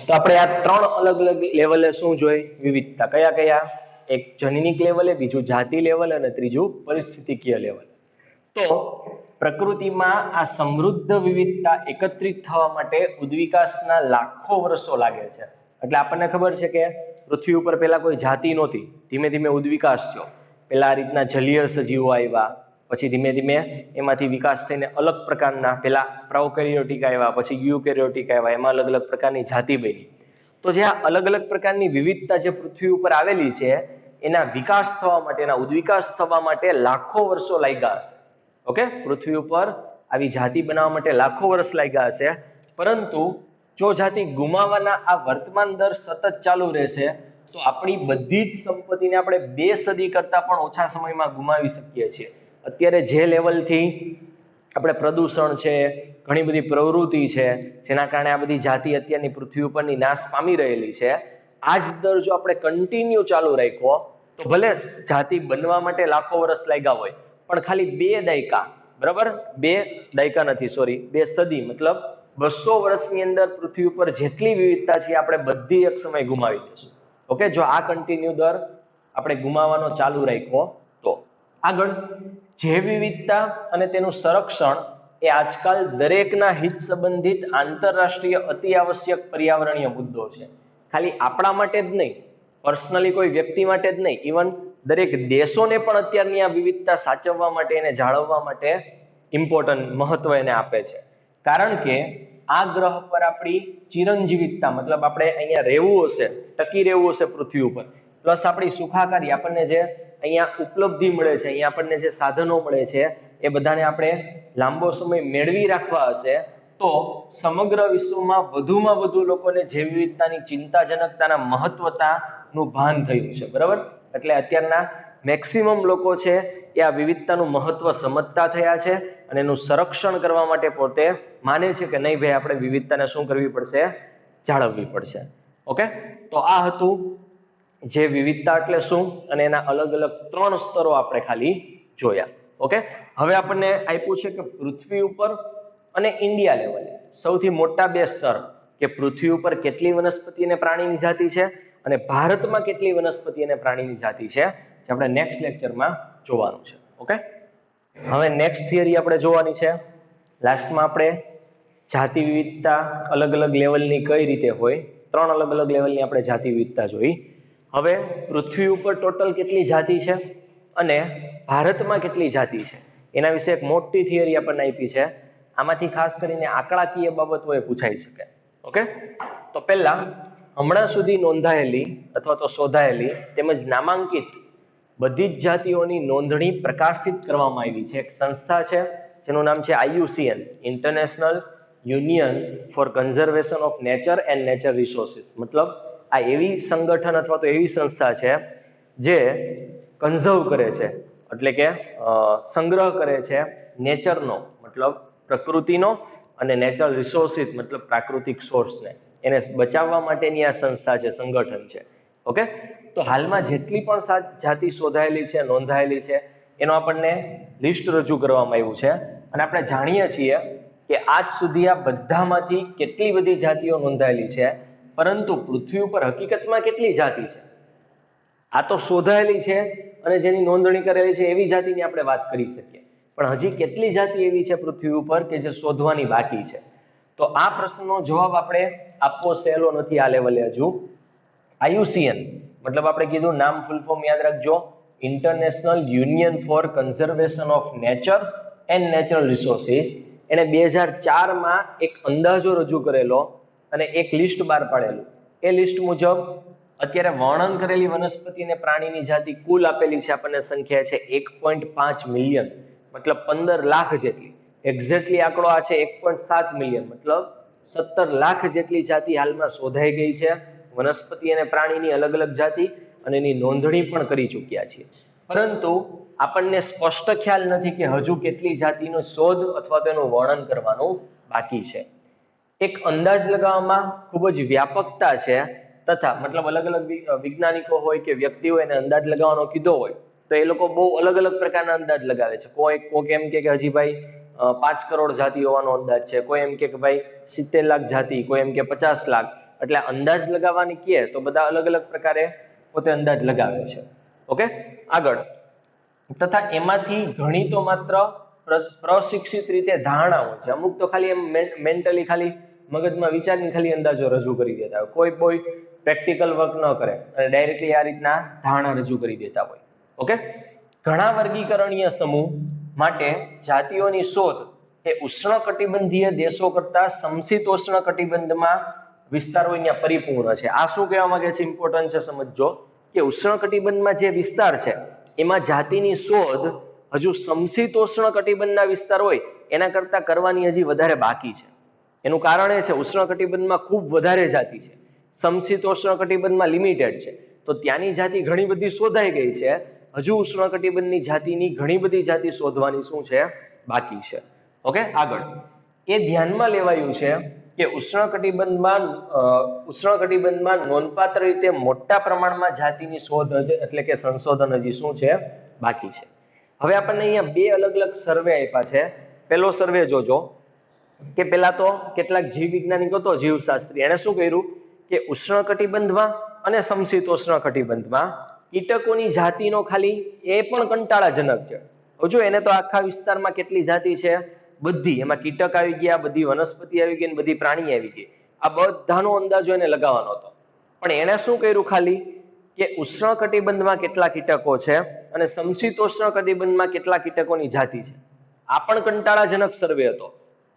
તો આપણે આ ત્રણ અલગ અલગ લેવલે શું જોઈ વિવિધતા કયા કયા એક જનનિક લેવલે બીજું જાતિ લેવલ અને ત્રીજું પરિસ્થિતિકીય લેવલ તો પ્રકૃતિમાં આ સમૃદ્ધ વિવિધતા એકત્રિત થવા માટે ઉદ્વિકાસના લાખો વર્ષો લાગે છે એટલે આપણને ખબર છે કે પૃથ્વી ઉપર પહેલા કોઈ જાતિ નહોતી ધીમે ધીમે ઉદ્વિકાસ થયો પહેલા આ રીતના જલીય સજીવો આવ્યા પછી ધીમે ધીમે એમાંથી વિકાસ થઈને અલગ પ્રકારના પહેલા પ્રોકેરિયોટિક આવ્યા પછી યુકેરિયોટિક આવ્યા એમાં અલગ અલગ પ્રકારની જાતિ બની તો જે આ અલગ અલગ પ્રકારની વિવિધતા જે પૃથ્વી ઉપર આવેલી છે એના વિકાસ થવા માટે એના ઉદ્વિકાસ થવા માટે લાખો વર્ષો લાગ્યા હશે ઓકે પૃથ્વી ઉપર આવી જાતિ બનાવવા માટે લાખો વર્ષ લાગ્યા હશે પરંતુ જો જાતિ ગુમાવવાના આ વર્તમાન દર સતત ચાલુ રહેશે તો આપણી બધી જ સંપત્તિને આપણે 2 સદી કરતા પણ ઓછા સમયમાં ગુમાવી શકીએ છીએ અત્યારે જે લેવલથી આપણે પ્રદૂષણ છે ઘણી બધી પ્રવૃત્તિ છે જેના કારણે આ બધી જાતિ અત્યારની પૃથ્વી ઉપરની નાશ પામી રહેલી છે આ જ દર જો આપણે કન્ટિન્યુ ચાલુ રાખ્યો તો ભલે જાતિ બનવા માટે લાખો વર્ષ લાગ્યા હોય પણ ખાલી 2 દાયકા બરાબર 2 દાયકા નથી સોરી 2 સદી મતલબ 200 વર્ષની અંદર પૃથ્વી ઉપર જેટલી વિવિધતા છે આપણે બધી એક સમય ગુમાવી દઈશું ઓકે જો આ કન્ટિન્યુ દર આપણે ગુમાવવાનો ચાલુ રાખ્યો તો આગળ જૈવ વિવિધતા અને તેનું સંરક્ષણ એ આજકાલ દરેકના હિત સંબંધિત આંતરરાષ્ટ્રીય અતિ આવશ્યક પર્યાવરણીય મુદ્દો છે ખાલી આપણા માટે જ નહીં પર્સનલી કોઈ વ્યક્તિ માટે જ નહીં ઇવન દરેક દેશોને પણ અત્યારની આ વિવિધતા સાચવવા માટે એને જાળવવા માટે ઇમ્પોર્ટન્ટ મહત્વ એને આપે છે કારણ કે આ ગ્રહ પર આપણી ચિરંજીવિતતા મતલબ આપણે અહીંયા રહેવું હશે ટકી રહેવું હશે પૃથ્વી ઉપર પ્લસ આપણી સુખાકારી આપણને જે અહીંયા ઉપલબ્ધિ મળે છે અહીંયા આપણને જે સાધનો મળે છે એ બધાને આપણે લાંબો સમય મેળવી રાખવા હશે તો સમગ્ર વિશ્વમાં વધુમાં વધુ લોકોને જૈવ વિવિધતાની ચિંતાજનકતાના મહત્વતાનું ભાન થયું છે બરાબર એટલે અત્યારના મેક્સિમમ લોકો છે એ આ વિવિધતાનું મહત્વ સમજતા થયા છે અને એનું સંરક્ષણ કરવા માટે પોતે માને છે કે નહીં ભાઈ આપણે વિવિધતાને શું કરવી પડશે જાળવવી પડશે ઓકે તો આ હતું જે વિવિધતા એટલે શું અને એના અલગ અલગ 3 સ્તરો આપણે ખાલી જોયા ઓકે હવે આપણને આપ્યું છે કે પૃથ્વી ઉપર અને ઇન્ડિયા લેવલે સૌથી મોટા 2 સ્તર કે પૃથ્વી ઉપર કેટલી વનસ્પતિ અને પ્રાણીની જાતિ છે અને ભારતમાં કેટલી વનસ્પતિ અને પ્રાણીની જાતિ છે જે આપણે નેક્સ્ટ લેક્ચરમાં જોવાનું છે ઓકે હવે નેક્સ્ટ થિયરી આપણે જોવાની છે લાસ્ટમાં આપણે જાતિ વિવિધતા અલગ અલગ લેવલની કઈ રીતે હોય 3 અલગ અલગ લેવલની આપણે જાતિ વિવિધતા જોઈ હવે પૃથ્વી ઉપર ટોટલ કેટલી જાતિ છે અને ભારતમાં કેટલી જાતિ છે એના વિશે એક મોટી થિયરી આપણને આપી છે આમાંથી ખાસ કરીને આંકડાકીય બાબતો એ પૂછાઈ શકે ઓકે તો પહેલા હમણાં સુધી નોંધાયેલી અથવા તો શોધાયેલી તેમજ નામાંકિત બધી જ જાતિઓની નોંધણી પ્રકાશિત કરવામાં આવી છે એક સંસ્થા છે જેનું નામ છે IUCN International Union for Conservation of Nature and Nature Resources મતલબ આ એવી સંગઠન અથવા તો એવી સંસ્થા છે જે કન્ઝર્વ કરે છે એટલે કે સંગ્રહ કરે છે નેચરનો મતલબ પ્રકૃતિનો અને નેચરલ રિસોર્સિસ મતલબ પ્રાકૃતિક સોર્સને એને બચાવવા માટેની આ સંસ્થા છે સંગઠન છે ઓકે તો હાલમાં જેટલી પણ જાતિ શોધાયેલી છે નોંધાયેલી છે એનો આપણને લિસ્ટ રજૂ કરવામાં આવ્યું છે અને આપણે જાણીએ છીએ કે આજ સુધી આ બધામાંથી કેટલી બધી જાતિઓ નોંધાયેલી છે પરંતુ પૃથ્વી ઉપર હકીકતમાં કેટલી જાતિ છે આ તો શોધાયેલી છે અને જેની નોંધણી કરેલી છે એવી જાતિની આપણે વાત કરી શકીએ પણ હજી કેટલી જાતિ એવી છે પૃથ્વી ઉપર કે જે શોધવાની બાકી છે તો આ પ્રશ્નનો જવાબ આપણે આપવો સહેલો નથી આ લેવલે હજુ IUCN મતલબ આપણે કીધું નામ ફૂલ ફોર્મ યાદ રાખજો International Union for Conservation of Nature and Natural Resources એને 2004 માં એક અંદાજો રજૂ કરેલો અને એક લિસ્ટ બહાર પાડેલું એ લિસ્ટ મુજબ અત્યારે વર્ણન કરેલી વનસ્પતિ અને પ્રાણીની જાતિ કુલ આપેલી છે આપણને સંખ્યા છે 1.5 મિલિયન મતલબ 15 લાખ જેટલી એક્ઝેક્ટલી આંકડો આ છે 1.7 મિલિયન મતલબ 17 લાખ જેટલી જાતિ હાલમાં શોધાઈ ગઈ છે વનસ્પતિ અને પ્રાણીની અલગ અલગ જાતિ અને એની નોંધણી પણ કરી ચૂક્યા છીએ પરંતુ આપણને સ્પષ્ટ ખ્યાલ નથી કે હજુ કેટલી જાતિનો શોધ અથવા તેનું વર્ણન કરવાનું બાકી છે એક અંદાજ લગાવવામાં ખૂબ જ વ્યાપકતા છે તથા મતલબ અલગ અલગ વૈજ્ઞાનિકો હોય કે વ્યક્તિઓ એને અંદાજ લગાવવાનો કીધો હોય તો એ લોકો બહુ અલગ અલગ પ્રકારના અંદાજ લગાવે છે કોઈ એમ કે હજી ભાઈ 5 કરોડ જાતિ હોવાનો અંદાજ છે કોઈ એમ કે ભાઈ 70 લાખ જાતિ કોઈ એમ કે 50 લાખ એટલે અંદાજ લગાવવાની કહે તો બધા અલગ અલગ પ્રકારે પોતે અંદાજ લગાવે છે. ઓકે, આગળ. તથા એમાંથી ઘણી તો માત્ર પ્રશિક્ષિત રીતે ધારણાઓ છે, અમુક તો ખાલી એમ મેન્ટલી ખાલી મગજમાં વિચારીને ખાલી અંદાજો રજૂ કરી દેતા હોય, કોઈ પ્રેક્ટિકલ વર્ક ન કરે અને ડાયરેક્ટલી આ રીતના ધારણા રજૂ કરી દેતા હોય. ઓકે, ઘણા વર્ગીકરણીય સમૂહ માટે જાતિઓની શોધ એ ઉષ્ણકટિબંધીય દેશો કરતા સમશીતોષ્ણ કટિબંધમાં વિસ્તારો અહીંયા પરિપૂર્ણ છે. આ શું કહેવા માંગે છે, ઇમ્પોર્ટન્ટ છે, સમજજો કે ઉષ્ણકટિબંધમાં જે વિસ્તાર છે એમાં જાતિની શોધ હજુ સમશીતોષ્ણ કટિબંધના વિસ્તાર હોય એના કરતા કરવાની હજી વધારે બાકી છે. એનું કારણ એ છે ઉષ્ણકટિબંધમાં ખૂબ વધારે જાતિ છે, સમશીતોષ્ણ કટિબંધમાં લિમિટેડ છે. તો ત્યાંની જાતિ ઘણી બધી શોધાઈ ગઈ છે, હજુ ઉષ્ણકટિબંધની જાતિની ઘણી બધી જાતિ શોધવાની શું છે, બાકી છે. ઓકે, આગળ. એ ધ્યાનમાં લેવાયું છે કે ઉષ્ણકટિબંધમાં નોંધપાત્ર રીતે મોટા પ્રમાણમાં જાતિની શોધ એટલે કે સંશોધન હજી શું છે, બાકી છે. હવે આપણને અહીંયા બે અલગ અલગ સર્વે આપ્યા છે. પહેલો સર્વે જોજો કે પેલા તો કેટલાક જીવ વૈજ્ઞાનિકો તો જીવશાસ્ત્રી એને શું કર્યું કે ઉષ્ણકટિબંધમાં અને સમશીતોષ્ણ કટિબંધમાં કીટકોની જાતિનો ખાલી એ પણ કંટાળાજનક છે. જો એને તો આખા વિસ્તારમાં કેટલી જાતિ છે, બધી, એમાં કીટક આવી ગયા, બધી વનસ્પતિ આવી ગઈ, બધી પ્રાણી આવી ગઈ, આ બધાનો અંદાજો એને લગાવવાનો હતો. પણ એને શું કર્યું ખાલી કે ઉષ્ણકટિબંધમાં કેટલા કીટકો છે અને સમશીતોષ્ણ કટિબંધમાં કેટલા કીટકોની જાતિ છે. આ પણ કંટાળાજનક સર્વે હતો.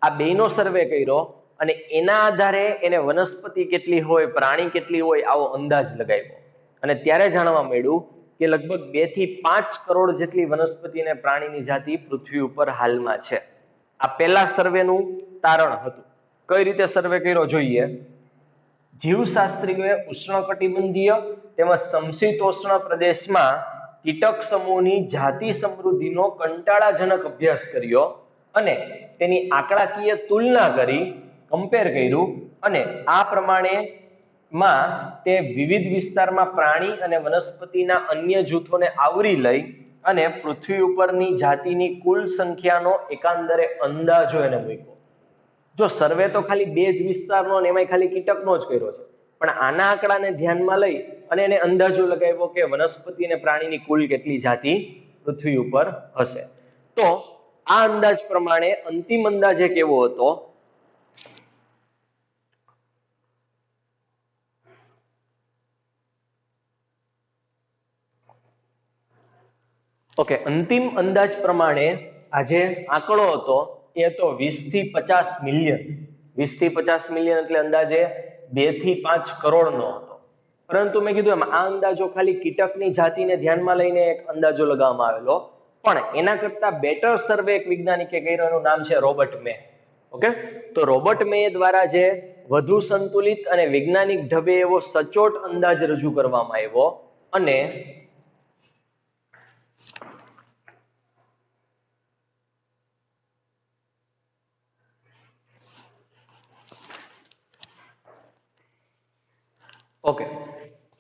આ બેનો સર્વે કર્યો અને એના આધારે એને વનસ્પતિ કેટલી હોય, પ્રાણી કેટલી હોય, આવો અંદાજ લગાવ્યો અને ત્યારે જાણવા મળ્યું કે લગભગ 2 થી 5 કરોડ જેટલી વનસ્પતિ અને પ્રાણીની જાતિ પૃથ્વી ઉપર હાલમાં છે. આ પહેલા સર્વેનું તારણ હતું. કઈ રીતે સર્વે કર્યો જોઈએ. જીવશાસ્ત્રીઓએ ઉષ્ણકટિબંધીય તેમજ સમશીતોષ્ણ પ્રદેશમાં કીટક સમૂહની જાતિ સમૃદ્ધિનો કંટાળાજનક અભ્યાસ કર્યો અને તેની આંકડાકીય તુલના કરી, કમ્પેર કર્યું અને આ પ્રમાણેમાં તે વિવિધ વિસ્તારમાં પ્રાણી અને વનસ્પતિના અન્ય જૂથોને આવરી લઈ અને પૃથ્વી ઉપરની જાતિની કુલ સંખ્યાનો એકાંદરે અંદાજો એને મૂક્યો. જો સર્વે તો ખાલી 2 જ વિસ્તારનો અને એમાંય ખાલી કીટકનો જ કર્યો છે, પણ આના આંકડાને ધ્યાનમાં લઈ અને એને અંદાજો લગાવ્યો કે વનસ્પતિ અને પ્રાણીની કુલ કેટલી જાતિ પૃથ્વી ઉપર હશે. તો આ અંદાજ પ્રમાણે અંતિમ અંદાજે કેવો હતો, ઓકે, અંતિમ અંદાજ પ્રમાણે આ જે આંકડો હતો એ હતો 20 થી 50 મિલિયન. 20 થી 50 મિલિયન એટલે અંદાજે 2 થી 5 કરોડનો હતો. પરંતુ મેં કીધું એમ આ અંદાજો ખાલી કીટકની જાતિને ધ્યાનમાં લઈને એક અંદાજો લગાવવામાં આવેલો, પણ એના કરતા બેટર સર્વે એક વૈજ્ઞાનિકે કર્યો, એનું નામ છે રોબર્ટ મે. ઓકે, તો રોબર્ટ મે દ્વારા જે વધુ સંતુલિત અને વૈજ્ઞાનિક ઢબે એવો સચોટ અંદાજ રજૂ કરવામાં આવ્યો અને ઓકે,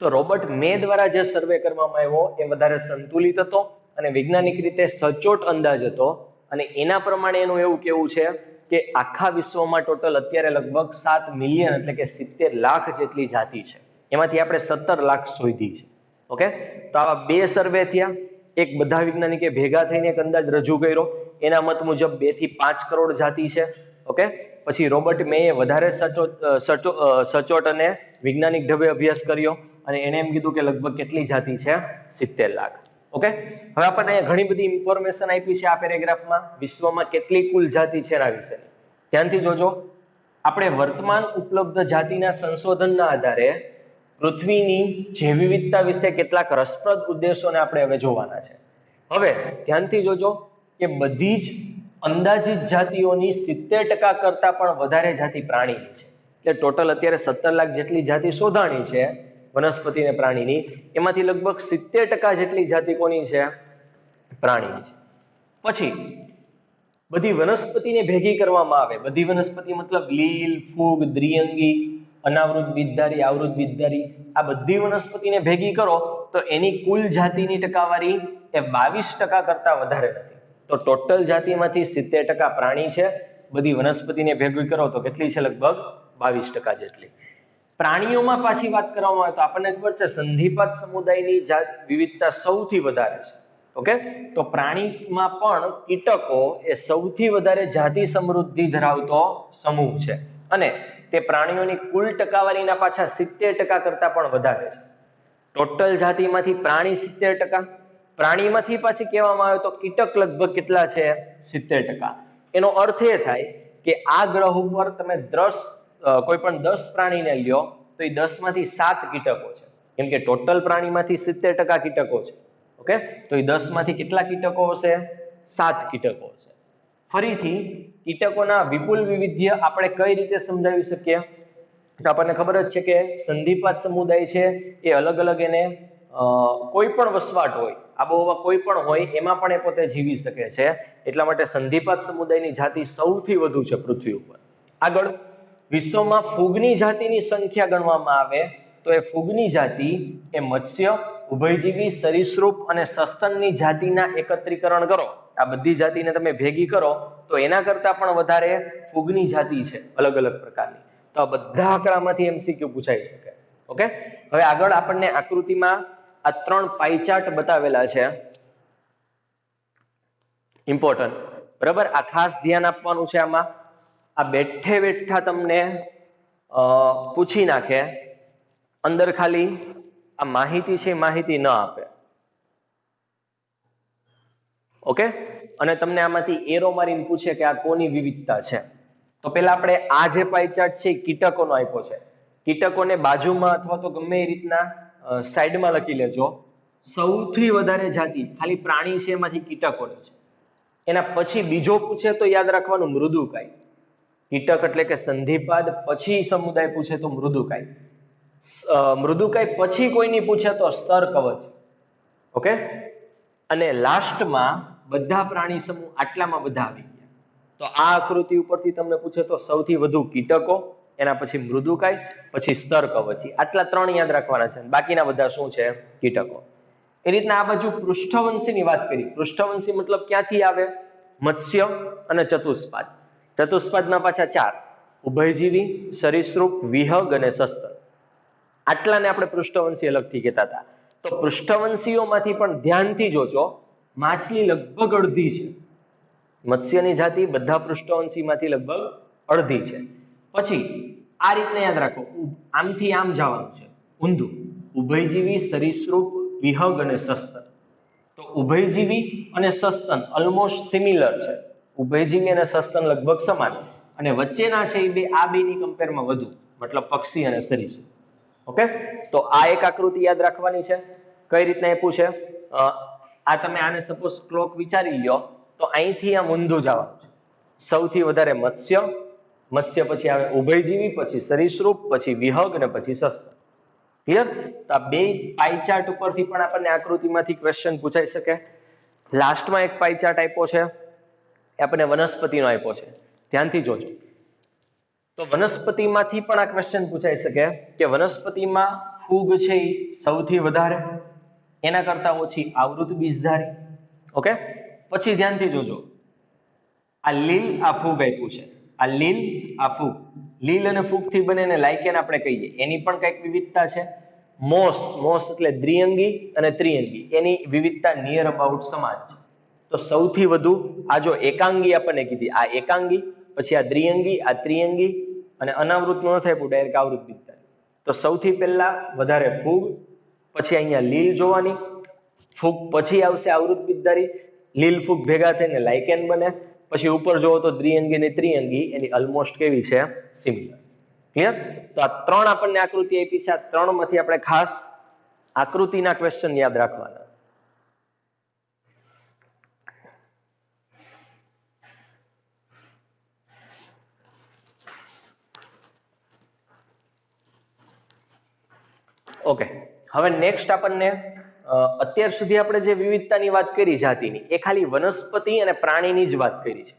તો રોબર્ટ મે દ્વારા જે સર્વે કરવામાં આવ્યો એ વધારે સંતુલિત હતો અને વૈજ્ઞાનિક રીતે સચોટ અંદાજ હતો અને એના પ્રમાણે એનું એવું કેવું છે કે આખા વિશ્વમાં ટોટલ અત્યારે લગભગ 7 મિલિયન એટલે કે 70 લાખ જેટલી જાતિ છે, એમાંથી આપણે 17 લાખ શોધી છે. ઓકે, તો આવા 2 સર્વે થયા. એક બધા વૈજ્ઞાનિકે ભેગા થઈને એક અંદાજ રજૂ કર્યો, એના મત મુજબ 2 થી 5 કરોડ જાતિ છે. ઓકે, પછી રોબર્ટ મેએ વધારે સચોટ અને વૈજ્ઞાનિક ઢબે અભ્યાસ કર્યો અને એને એમ કીધું કે લગભગ કેટલી જાતિ છે, 70 લાખ. ઓકે, હવે આપણને અહીંયા ઘણી બધી ઇન્ફોર્મેશન આપી છે આ પેરેગ્રાફમાં, વિશ્વમાં કેટલી કુલ જાતિ છે એના વિશે. ધ્યાનથી જોજો. આપણે વર્તમાન ઉપલબ્ધ જાતિના સંશોધનના આધારે પૃથ્વીની જૈવ વિવિધતા વિશે કેટલાક રસપ્રદ ઉદ્દેશોને આપણે હવે જોવાના છે. હવે ધ્યાનથી જોજો કે બધી જ અંદાજિત જાતિઓની 70% કરતા પણ વધારે જાતિ પ્રાણીની છે. એટલે ટોટલ અત્યારે 17 લાખ જેટલી જાતિ શોધાણી છે વનસ્પતિ અને પ્રાણીની, એમાંથી લગભગ 70% જેટલી જાતિ કોની છે, પ્રાણીની છે. પછી બધી વનસ્પતિને ભેગી કરવામાં આવે, બધી વનસ્પતિ મતલબ લીલ, ફૂગ, દ્વિઅંગી, અનાવૃત બીજધારી, આવૃત બીજધારી, આ બધી વનસ્પતિને ભેગી કરો તો એની કુલ જાતિની ટકાવારી એ 22% કરતા વધારે નથી. તો ટોટલ જાતિમાંથી 70% પ્રાણી છે, બધી વનસ્પતિને ભેગી કરો તો કેટલી છે, લગભગ 22% જેટલી. પ્રાણીઓમાં પાછી વાત કરવામાં આવે તો આપણને ખબર છે સંધિપાત સમુદાયની વિવિધતા સૌથી વધારે છે. ઓકે, તો પ્રાણીમાં પણ કીટકો એ સૌથી વધારે જાતિ સમૃદ્ધિ ધરાવતો સમૂહ છે અને તે પ્રાણીઓની કુલ ટકાવારીના પાછા 70% કરતા પણ વધારે છે. ટોટલ જાતિમાંથી પ્રાણી 70%, પ્રાણીમાંથી પાછી કહેવામાં આવે તો કીટક લગભગ કેટલા છે? 70%. એનો અર્થ એ થાય કે આ ગ્રહ ઉપર તમે કોઈ પણ 10 પ્રાણીને લ્યો તો એ 10 માંથી 7 કીટકો છે, કેમ કે ટોટલ પ્રાણીમાંથી 70% કીટકો છે. ઓકે, તો એ 10 માંથી કેટલા કીટકો હશે? 7 કીટકો હશે. ફરીથી કીટકોના વિપુલ વિવિધ્ય આપણે કઈ રીતે સમજાવી શકીએ? તો આપણને ખબર જ છે કે સંધિપાત સમુદાય છે એ અલગ અલગ એને કોઈ પણ વસવાટ હોય, આબોહવા કોઈ પણ હોય એમાં પણ એ પોતે જીવી શકે છે. એટલા માટે સંધિપાત સમુદાયની જાતિ સૌથી વધુ છે પૃથ્વી ઉપર. આગળ વિશ્વમાં ફૂગની જાતિની સંખ્યા ગણવામાં આવે તો એ ફૂગની જાતિ એ મત્સ્ય, ઉભયજીવી, સરીસૃપ અને સસ્તનની જાતિના એકત્રીકરણ કરો, આ બધી જાતિને તમે ભેગી કરો તો એના કરતા પણ વધારે ફૂગની જાતિ છે અલગ અલગ પ્રકારની. તો આ બધા આંકડામાંથી MCQ પૂછાઈ શકે. ઓકે, હવે આગળ આપણને આકૃતિમાં આ 3 પાઈ ચાર્ટ બતાવેલા છે, ઇમ્પોર્ટન્ટ. બરાબર, આ ખાસ ધ્યાન આપવાનું છે. આમાં આ બેઠે બેઠા તમને પૂછી નાખે, અંદર ખાલી આ માહિતી છે માહિતી ન આપે. ઓકે, અને તમને આમાંથી એરો મારીને પૂછે કે આ કોની વિવિધતા છે. તો પેલા આપણે આ જે પાઈ ચાર્ટ છે કીટકોનો આપ્યો છે. કીટકોને બાજુમાં અથવા તો ગમે એ રીતના સાઈડમાં લખી લેજો. સૌથી વધારે જાતિ ખાલી પ્રાણી છે એમાંથી કીટકોની છે. એના પછી બીજો પૂછે તો યાદ રાખવાનું મૃદુકાય. કીટક એટલે કે સંધિપાદ, પછી સમુદાય પૂછે તો મૃદુકાય. મૃદુકાય પછી કોઈની પૂછે તો સ્તર કવચ. ઓકે, અને લાસ્ટમાં બધા પ્રાણી સમૂહ આટલામાં બધા આવી ગયા. તો આ આકૃતિ ઉપરથી તમને પૂછે તો સૌથી વધુ કીટકો, એના પછી મૃદુકાય, પછી સ્તર કવચી. આટલા 3 યાદ રાખવાના છે. બાકીના બધા શું છે? કીટકો. એ રીતના આ બાજુ પૃષ્ઠવંશીની વાત કરી. પૃષ્ઠવંશી મતલબ ક્યાંથી આવે? મત્સ્ય અને ચતુષ્પાદ. ચતુષ્પાદમાં પાછા 4: ઉભયજીવી, સરીસૃપ, વિહગ અને સસ્તન. આટલાને આપણે પૃષ્ઠવંશી અલગથી કહેતા હતા. તો પૃષ્ઠવંશીઓમાંથી પણ ધ્યાનથી જોજો, માછલી લગભગ અડધી છે. મત્સ્યની જાતિ બધા પૃષ્ઠવંશીમાંથી લગભગ અડધી છે. પછી આ રીતને યાદ રાખો, આમથી આમ જવાનું છે ઊંધું. ઉભયજીવી, સરીસૃપ, વિહગ અને સસ્તન. તો ઉભયજીવી અને સસ્તન ઓલમોસ્ટ સિમિલર છે. ઉભયજીવી અને સસ્તન લગભગ સમાન, અને વચ્ચેના છે એ બે, આ બેની કમ્પેરમાં વધુ, મતલબ પક્ષી અને સરીસૃપ. ઓકે, તો આ એક આકૃતિ યાદ રાખવાની છે. કઈ રીતના આપ્યું છે? આ તમે આને સપોઝ ક્લોક વિચારી લ્યો તો અહીંથી આમ ઊંધું જવાનું છે. સૌથી વધારે મત્સ્ય, મત્સ્ય પછી આવે ઉભયજીવી, પછી સરીસૃપ, પછી વિહગ અને પછી સસ્તન. ક્લિયર? તો આ બે પાઈ ચાર્ટ ઉપરથી પણ આપણને આકૃતિમાંથી ક્વેશ્ચન પૂછાઈ શકે. લાસ્ટમાં એક પાઈ ચાર્ટ આપ્યો છે, એ આપણને વનસ્પતિનો આપ્યો છે. ધ્યાનથી જોજો. તો વનસ્પતિમાંથી પણ આ ક્વેશ્ચન પૂછાઈ શકે કે વનસ્પતિમાં ફૂગ છે એ સૌથી વધારે, એના કરતા ઓછી આવૃત બીજધારી. ઓકે, પછી ધ્યાનથી જોજો, આ લીલ, આ ફૂગ આપ્યું છે. આ લીલ, આ ફૂગ. લીલ અને ફૂગથી બને ને લાઇકેન આપણે કહીએ. એની પણ કંઈક વિવિધતા છે. મોસ, મોસ એટલે દ્વિઅંગી અને ત્રિઅંગી, એની વિવિધતા નિયર અબાઉટ સમાન છે. તો સૌથી વધુ આ જો એકાંગી આપણને કીધી, આ એકાંગી, પછી આ દ્વિઅંગી, આ ત્રિઅંગી, અને અનાવૃત ન થાય ડાયરેક્ટ આવૃત બીજધારી. તો સૌથી પહેલા વધારે ફૂગ, પછી અહીંયા લીલ જોવાની, ફૂગ પછી આવશે આવૃત બીજધારી, લીલ ફૂગ ભેગા થઈને લાઇકેન બને, પછી ઉપર જોવો તો દ્વિઅંગી અને ત્રિઅંગી, એની ઓલમોસ્ટ કેવી છે? સિમિલર. ક્લિયર? તો આ 3 આપણને આકૃતિ આપી છે. આ 3 માંથી આપણે ખાસ આકૃતિના ક્વેશ્ચન યાદ રાખવાના. ઓકે, હવે નેક્સ્ટ આપણને અત્યાર સુધી આપણે જે વિવિધતાની વાત કરી જાતિની, એ ખાલી વનસ્પતિ અને પ્રાણીની જ વાત કરી છે.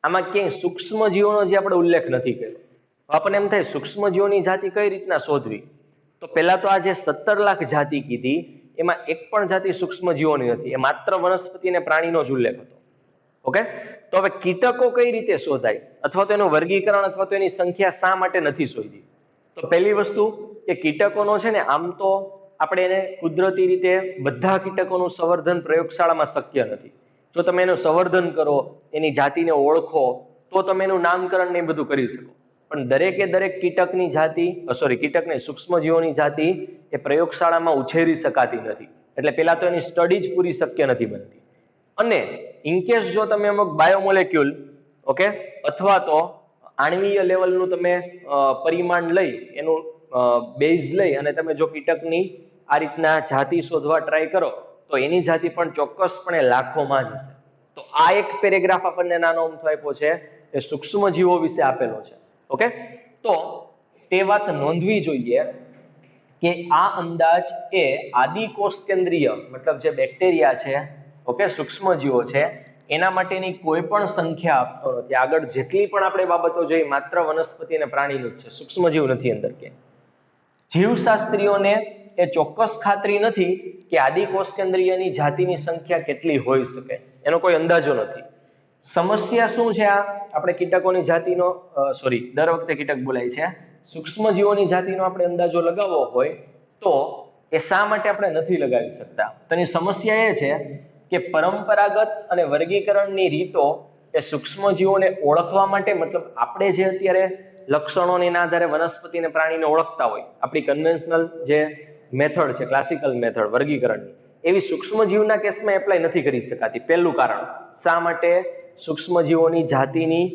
આમાં ક્યાંય સૂક્ષ્મ જીવોનો જે આપણે ઉલ્લેખ નથી કર્યો. આપણને એમ થાય સૂક્ષ્મ જીવોની જાતિ કઈ રીતના શોધવી? તો પહેલા તો આ જે 17 લાખ જાતિ કીધી એમાં એક પણ જાતિ સૂક્ષ્મ જીવોની નથી, એ માત્ર વનસ્પતિ અને પ્રાણીનો જ ઉલ્લેખ હતો. ઓકે, તો હવે કીટકો કઈ રીતે શોધાય, અથવા તો એનું વર્ગીકરણ અથવા તો એની સંખ્યા શા માટે નથી શોધી? તો પહેલી વસ્તુ કે કીટકોનો છે ને આમ તો આપણે એને કુદરતી રીતે બધા કીટકોનું સંવર્ધન પ્રયોગશાળામાં શક્ય નથી. જો તમે એનું સંવર્ધન કરો, એની જાતિને ઓળખો, તો તમે એનું નામકરણ ને એ બધું કરી શકો. પણ દરેક કીટકની જાતિ કીટકને સૂક્ષ્મજીવોની જાતિ એ પ્રયોગશાળામાં ઉછેરી શકાતી નથી. એટલે પેલા તો એની સ્ટડી જ પૂરી શક્ય નથી બનતી. અને ઇનકેસ જો તમે અમુક બાયોમોલેક્યુલ ઓકે અથવા તો આણ્વીય લેવલનું તમે પરિમાણ લઈ એનું બેઝ લઈ અને તમે જો કીટકની આ રીતના જાતિ શોધવા ટ્રાય કરો તો એની જાતિ પણ ચોક્કસપણે લાખોમાં જ હશે. તો આ એક પેરેગ્રાફ આપણને નાનો અમથો આપ્યો છે એ સૂક્ષ્મજીવો વિશે આપેલો છે. ઓકે, તો તે વાત નોંધવી જોઈએ કે આ અંદાજ એ આદિકોષ કેન્દ્રીય મતલબ જે બેક્ટેરિયા છે, ઓકે, સૂક્ષ્મજીવો છે, એના માટેની કોઈ પણ સંખ્યા આપતો નથી. આગળ જેટલી પણ આપણે બાબતો જોઈ માત્ર વનસ્પતિ અને પ્રાણીનું જ છે, સૂક્ષ્મજીવ નથી અંદર કે. જીવશાસ્ત્રીઓને એ ચોક્કસ ખાતરી નથી કે આદિકોષ કેન્દ્રીયની જાતિની સંખ્યા કેટલી હોઈ શકે, એનો કોઈ અંદાજો નથી. સમસ્યા શું છે? આ આપણે કીટકોની જાતિનો દર વખતે કીટક બોલાય છે, સૂક્ષ્મજીવોની જાતિનો આપણે અંદાજો લગાવવો હોય તો એ શા માટે આપણે નથી લગાવી શકતા? તેની સમસ્યા એ છે કે પરંપરાગત અને વર્ગીકરણની રીતો એ સૂક્ષ્મજીવોને ઓળખવા માટે, મતલબ આપણે જે અત્યારે લક્ષણોના આધારે વનસ્પતિ અને પ્રાણીને ઓળખતા હોય, આપણી કન્વેન્શનલ જે મેથડ છે, ક્લાસિકલ મેથડ વર્ગીકરણની, એવી સૂક્ષ્મજીવના કેસમાં એપ્લાય નથી કરી શકાતી. પહેલું કારણ શા માટે સૂક્ષ્મજીવોની જાતિની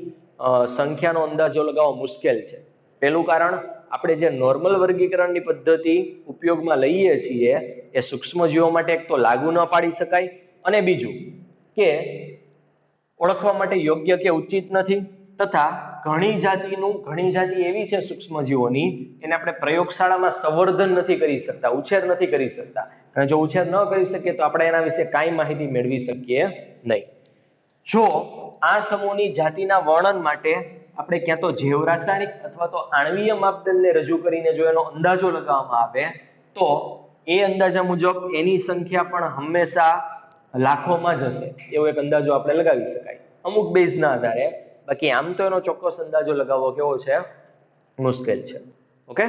સંખ્યાનો અંદાજો લગાવવો મુશ્કેલ છે. પહેલું કારણ, આપણે જે નોર્મલ વર્ગીકરણની પદ્ધતિ ઉપયોગમાં લઈએ છીએ એ સૂક્ષ્મજીવો માટે એક તો લાગુ ન પાડી શકાય, અને બીજું કે ઓળખવા માટે યોગ્ય કે ઉચિત નથી, તથા ઘણી જાતિ એવી છે સૂક્ષ્મજીવોની એને આપણે પ્રયોગશાળામાં સંવર્ધન નથી કરી શકતા, ઉછેર નથી કરી શકતા. અને જો ઉછેર ન કરી શકીએ તો આપણે એના વિશે કાંઈ માહિતી મેળવી શકીએ નહીં. જો આ સમૂહની જાતિના વર્ણન માટે આપણે ક્યાં તો જૈવ રાસાયણિક અથવા તો આણ્વીય માપદંડને રજૂ કરીને જો એનો અંદાજો લગાવવામાં આવે તો એ અંદાજા મુજબ એની સંખ્યા પણ હંમેશા લાખોમાં જ હશે, એવો એક અંદાજો આપણે લગાવી શકાય અમુક બેઝના આધારે. બાકી આમ તો એનો ચોક્કસ અંદાજો લગાવવો કેવો છે? મુશ્કેલ છે. ઓકે,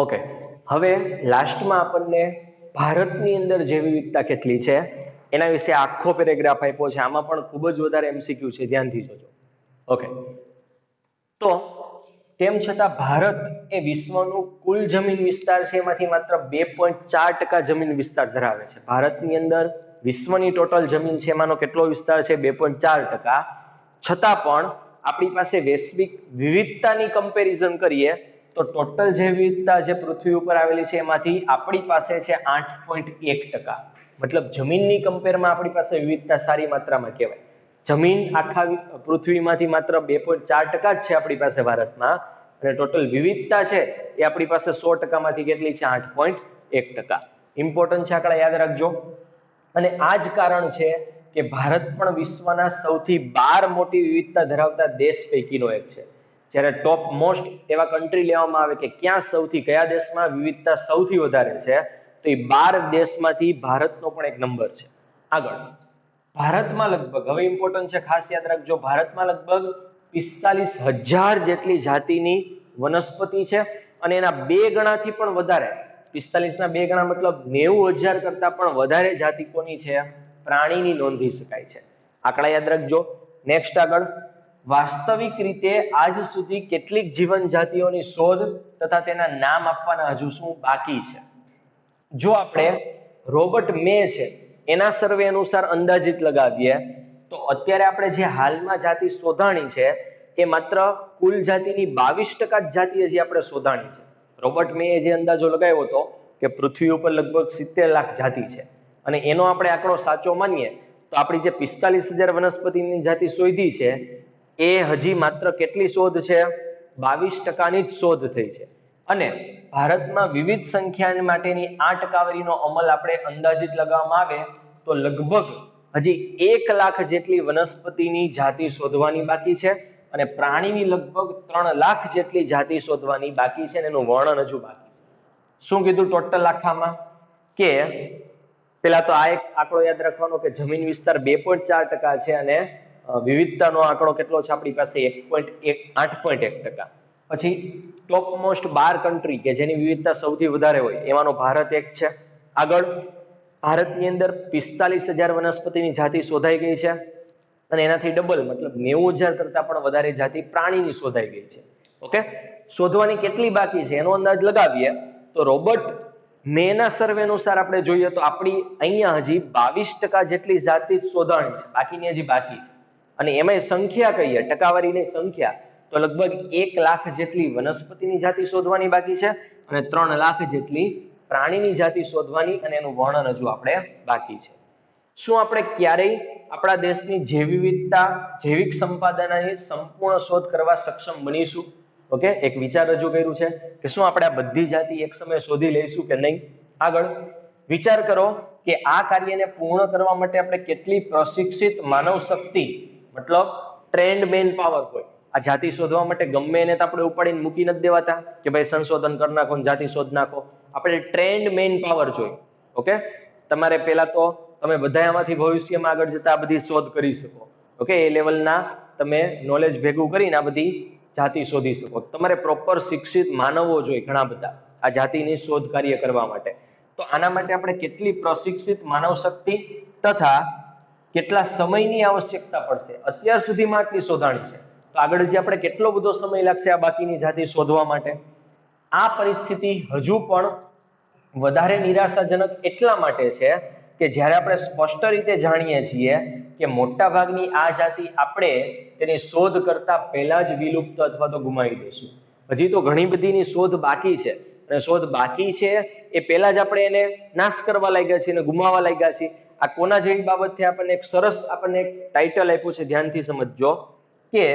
ઓકે, હવે લાસ્ટમાં આપણને ભારતની અંદર જૈવ વિવિધતા કેટલી છે એના વિશે આખો પેરેગ્રાફ આપ્યો છે. આમાં પણ ખૂબ જ વધારે એમસીક્યુ છે, ધ્યાનથી જોજો. ઓકે, તો તેમ છતાં ભારત એ વિશ્વનું કુલ જમીન વિસ્તાર છે એમાંથી માત્ર 2.4% જમીન વિસ્તાર ધરાવે છે. ભારતની અંદર વિશ્વની ટોટલ જમીન છે એમાંનો કેટલો વિસ્તાર છે? 2.4%. છતાં પણ આપણી પાસે વૈશ્વિક વિવિધતાની કમ્પેરિઝન કરીએ તો ટોટલ જે વિવિધતા જે પૃથ્વી ઉપર આવેલી છે એમાંથી આપણી પાસે છે 8.1%. મતલબ જમીનની કમ્પેરમાં આપણી પાસે વિવિધતા સારી માત્રામાં કહેવાય. જમીન આખા પૃથ્વીમાંથી માત્ર 2.4% જ છે આપણી પાસે ભારતમાં, અને ટોટલ વિવિધતા છે એ આપણી પાસે 100% માંથી કેટલી છે? 8.1%. ઇમ્પોર્ટન્ટ છે, આંકડા યાદ રાખજો. અને આ જ કારણ છે કે ભારત પણ વિશ્વના સૌથી 12 મોટી વિવિધતા ધરાવતા દેશ પૈકીનો એક છે. જ્યારે ટોપ મોસ્ટ એવા કન્ટ્રી લેવામાં આવે કે કયા દેશમાં વિવિધતા સૌથી વધારે છે, તો એ 12 દેશમાંથી ભારતનો પણ એક નંબર છે. આગળ ભારતમાં લગભગ, હવે ઇમ્પોર્ટન્ટ છે ખાસ યાદ રાખજો, ભારતમાં લગભગ 45,000 જેટલી જાતિની વનસ્પતિ છે, અને એના 2 ગણાથી પણ વધારે, 45 ના 2 ગણા મતલબ 90,000 કરતા પણ વધારે જાતિ કોની છે? પ્રાણીની નોંધી શકાય છે. આંકડા યાદ રાખજો. નેક્સ્ટ આગળ, વાસ્તવિક રીતે આજ સુધી કેટલીક જીવન જાતિઓની શોધ તથા તેના નામ આપવાના હજુ શું બાકી છે? જો આપણે રોબર્ટ મે છે એના સર્વે અનુસાર અંદાજિત લગાવીએ તો અત્યારે આપણે જે હાલમાં જાતિ શોધાણી છે એ માત્ર કુલ જાતિની 22% જ જાતિ હજી આપણે શોધાણી છે. રોબર્ટ મે જે અંદાજો લગાવ્યો હતો કે પૃથ્વી ઉપર લગભગ 70 લાખ જાતિ છે, અને એનો આપણે આંકડો સાચો માનીએ તો આપણી જે 45,000 વનસ્પતિની જાતિ શોધી છે એ હજી માત્ર કેટલી શોધ છે? 22%ની જ શોધ થઈ છે. અને ભારતમાં વિવિધ સંખ્યા માટેની આ ટકાવારીનો અમલ આપણે અંદાજિત લગાવવામાં આવે તો લગભગ હજી 1 લાખ જેટલી વનસ્પતિની જાતિ શોધવાની બાકી છે અને પ્રાણીની લગભગ 3 લાખ જેટલી જાતિ શોધવાની બાકી છે અને એનું વર્ણન હજુ બાકી છે. શું કીધું ટોટલ આખામાં કે પેલા તો આ એક આંકડો યાદ રાખવાનો કે જમીન વિસ્તાર 2.4% છે અને વિવિધતાનો આંકડો કેટલો છે આપણી પાસે 8.1%. પછી ટોપ મોસ્ટ 12 કન્ટ્રી કે જેની વિવિધતા સૌથી વધારે હોય એમાંનો ભારત એક છે. આગળ ભારતની અંદર 45,000 વનસ્પતિની જાતિ શોધાઈ ગઈ છે અને એનાથી ડબલ મતલબ 90,000 કરતા પણ વધારે જાતિ પ્રાણીની શોધાઈ ગઈ છે. ઓકે, શોધવાની કેટલી બાકી છે એનો અંદાજ લગાવીએ તો રોબર્ટ મેના સર્વે અનુસાર આપણે જોઈએ તો આપણી અહીંયા હજી 22% જેટલી જાતિ શોધાણી છે, બાકીની હજી બાકી છે. અને એમાં સંખ્યા કહીએ ટકાવારીની સંખ્યા તો લગભગ 1 લાખ જેટલી વનસ્પતિની જાતિ શોધવાની બાકી છે અને 3 લાખ જેટલી પ્રાણીની જાતિ શોધવાની અને એનું વર્ણન હજુ આપણે બાકી છે. શું આપણે ક્યારેય આપણા દેશની જૈવ વિવિધતા જૈવિક સંપાદનની સંપૂર્ણ શોધ કરવા સક્ષમ બનીશું? ઓકે, એક વિચાર રજૂ કર્યું છે કે શું આપણે આ બધી જાતિ એક સમયે શોધી લઈશું કે નહીં. આગળ વિચાર કરો કે આ કાર્યને પૂર્ણ કરવા માટે આપણે કેટલી પ્રશિક્ષિત માનવ શક્તિ મતલબ ટ્રેન્ડ મેન પાવર હોય. આ જાતિ શોધવા માટે ગમે એને તો આપણે ઉપાડીને મૂકી નથી દેવાતા કે ભાઈ સંશોધન કરી નાખો ને જાતિ શોધ નાખો. આપણે ટ્રેન્ડ મેન પાવર જોઈએ. ઓકે, તમારે પહેલા તો તમે બધા આમાંથી ભવિષ્યમાં આગળ જતા આ બધી શોધ કરી શકો. ઓકે, એ લેવલના તમે નોલેજ ભેગું કરીને આ બધી જાતિ શોધી શકો. તમારે પ્રોપર શિક્ષિત માનવો જોઈએ ઘણા બધા આ જાતિની શોધ કાર્ય કરવા માટે. તો આના માટે આપણે કેટલી પ્રશિક્ષિત માનવ શક્તિ તથા કેટલા સમયની આવશ્યકતા પડશે? અત્યાર સુધીમાં આટલી શોધાણી છે તો આગળ જે આપણે કેટલો બધો સમય લાગશે આ બાકીની જાતિ શોધવા માટે? આ પરિસ્થિતિ હજુ પણ વધારે નિરાશાજનક એટલા માટે છે કે જ્યારે આપણે સ્પષ્ટ રીતે જાણીએ છીએ કે મોટા ભાગની આ જાતિ આપણે તેની શોધ કરતા પહેલા જ વિલુપ્ત અથવા તો ગુમાવી દઈશું. હજી તો ઘણી બધીની શોધ બાકી છે અને શોધ બાકી છે એ પહેલા જ આપણે એને નાશ કરવા લાગ્યા છીએ અને ગુમાવવા લાગ્યા છીએ. આ કોના જેવી બાબત છે? આપણને એક સરસ આપણને એક ટાઇટલ આપ્યું છે, ધ્યાનથી સમજજો કે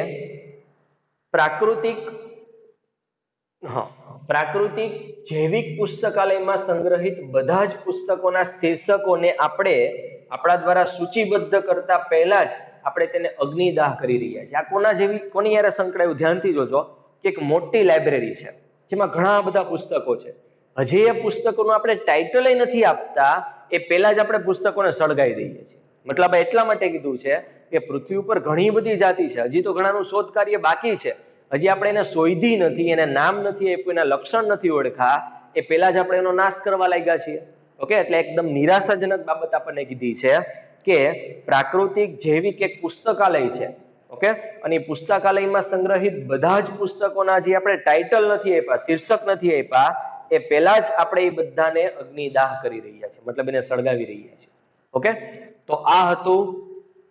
પ્રાકૃતિક જૈવિક પુસ્તકાલયમાં સંગ્રહિત બધા જ પુસ્તકોના શીર્ષકોને આપણે આપણા દ્વારા સૂચિબદ્ધ કરતા પહેલા જ આપણે તેને અગ્નિદાહ કરી રહ્યા છીએ. આ કોના જેવી કોની યારે સંકળાયું? ધ્યાનથી જોજો કે એક મોટી લાઇબ્રેરી છે જેમાં ઘણા બધા પુસ્તકો છે. હજી એ પુસ્તકોનું આપણે ટાઇટલ નથી આપતા એ પહેલા જ આપણે પુસ્તકોને સળગાવી દઈએ છીએ. મતલબ એટલા માટે કીધું છે કે પૃથ્વી ઉપર ઘણી બધી જાતિ છે, હજી તો ઘણાનું શોધ કાર્ય બાકી છે. હજી આપણે એને શોધી નથી, એને નામ નથી આપ્યું, એના લક્ષણ નથી ઓળખા, એ પહેલા જ આપણે એનો નાશ કરવા લાગ્યા છીએ. ઓકે, એટલે એકદમ નિરાશાજનક બાબત આપણને કીધી છે કે પ્રાકૃતિક જૈવિક એક પુસ્તકાલય છે. ઓકે, અને એ પુસ્તકાલયમાં સંગ્રહિત બધા જ પુસ્તકોના જે આપણે ટાઇટલ નથી આપ્યા, શીર્ષક નથી આપ્યા, એ પહેલા જ આપણે એ બધાને અગ્નિદાહ કરી રહ્યા છીએ, મતલબ એને સળગાવી રહ્યા છીએ. ઓકે, તો આ હતું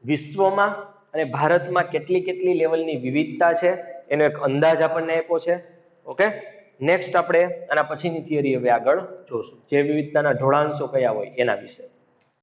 વિશ્વમાં અને ભારતમાં કેટલી કેટલી લેવલની વિવિધતા છે એનો એક અંદાજ આપણને આપ્યો છે. ઓકે, નેક્સ્ટ આપણે આના પછીની થિયરી હવે આગળ જોશું, જે વિવિધતાના ઢોળાંશો કયા હોય એના વિશે.